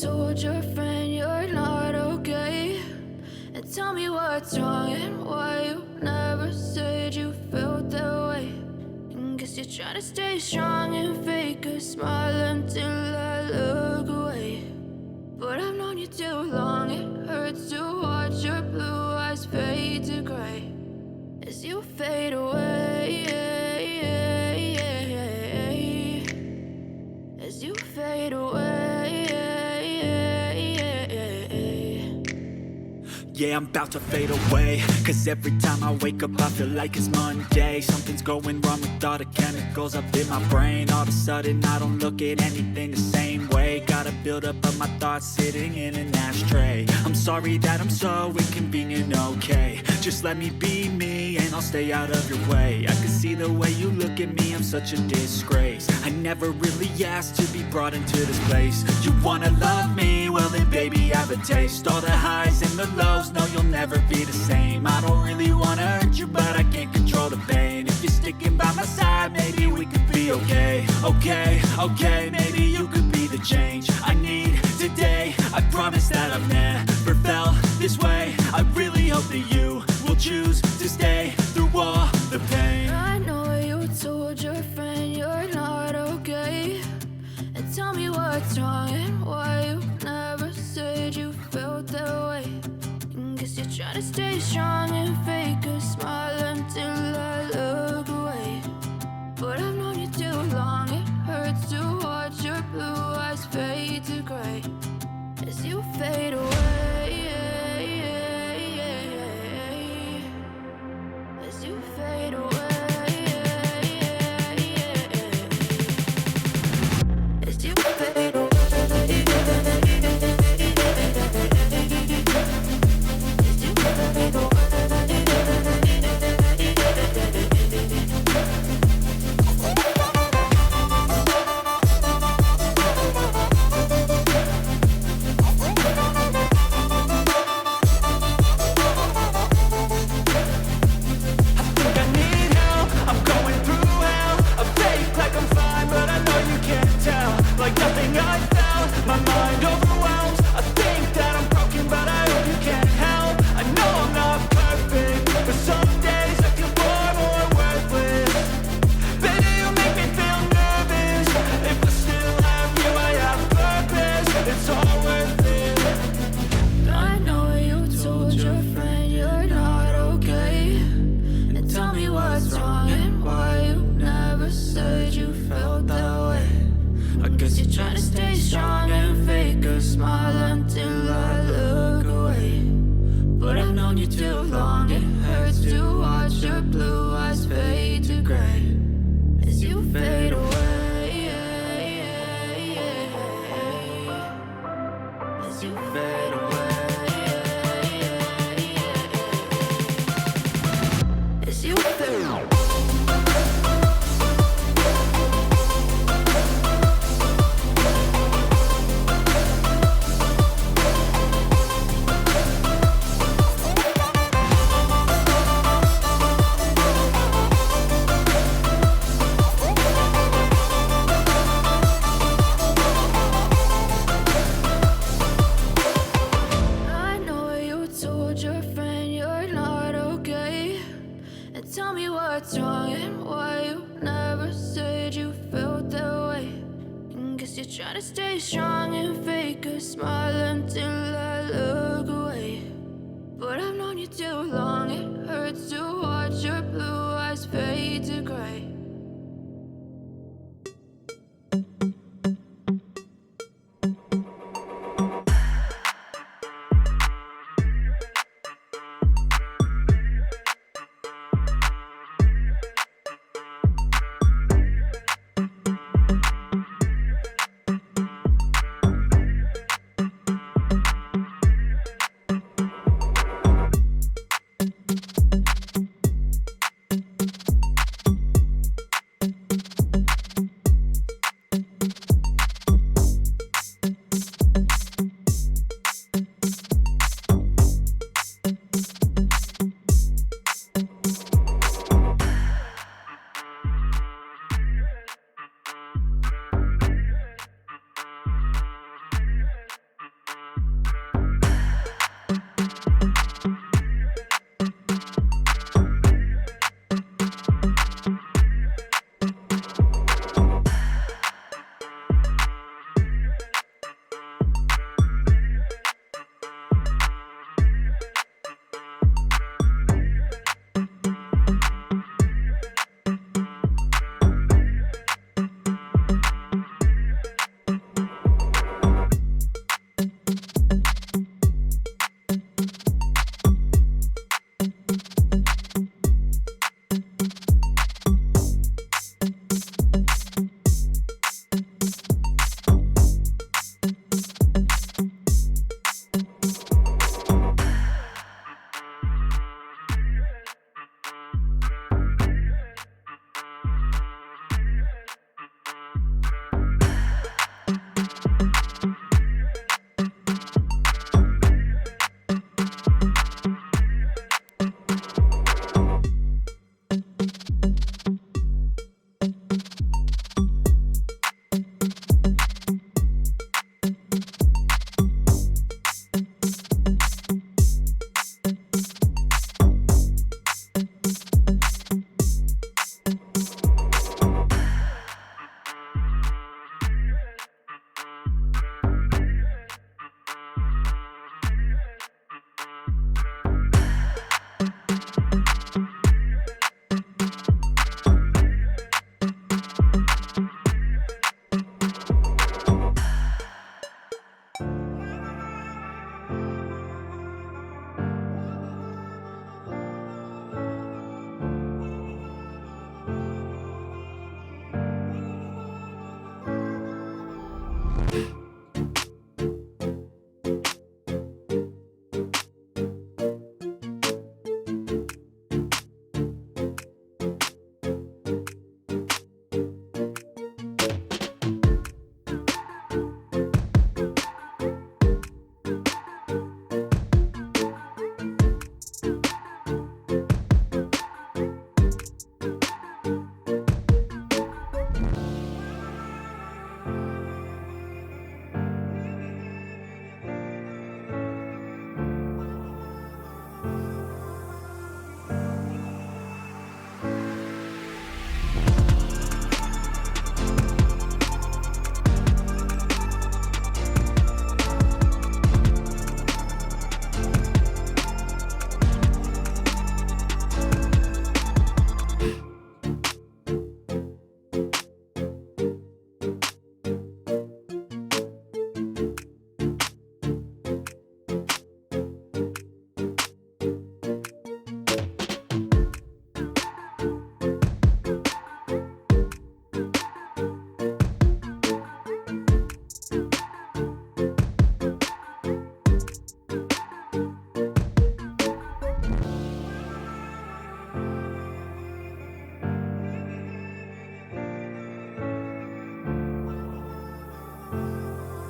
told your friend you're not okay? And tell me what's wrong and why you never said you felt that way. And guess you're trying to stay strong and fake a smile until I look away. But I've known you too long, it hurts to watch your blue eyes fade to gray as you fade away, as you fade away. Yeah, I'm about to fade away, cause every time I wake up I feel like it's Monday. Something's going wrong with all the chemicals up in my brain. All of a sudden I don't look at anything the same way. Gotta build up of my thoughts sitting in an ashtray. I'm sorry that I'm so inconvenient, okay? Just let me be me and I'll stay out of your way. I can see the way you look at me, I'm such a disgrace. I never really asked to be brought into this place. You wanna love me? Well then baby have a taste. All the highs and the lows, no you'll never be the same. I don't really wanna hurt you but I can't control the pain. If you're sticking by my side maybe we could be okay. Okay, maybe you could be the change I need today. I promise that I've never felt this way. I really hope that you will choose to stay through all the pain. I know you told your friend you're not okay. And tell me what's wrong and why you never said you felt that way. And guess you're trying to stay strong and fake a smile until I look away. But I've known you too long, it hurts to watch your blue eyes fade to gray as you fade away, as you fade away, as you fade away. Try to stay strong and fake a smile until I look away. But I've known you too long, it hurts to watch your blue eyes fade to gray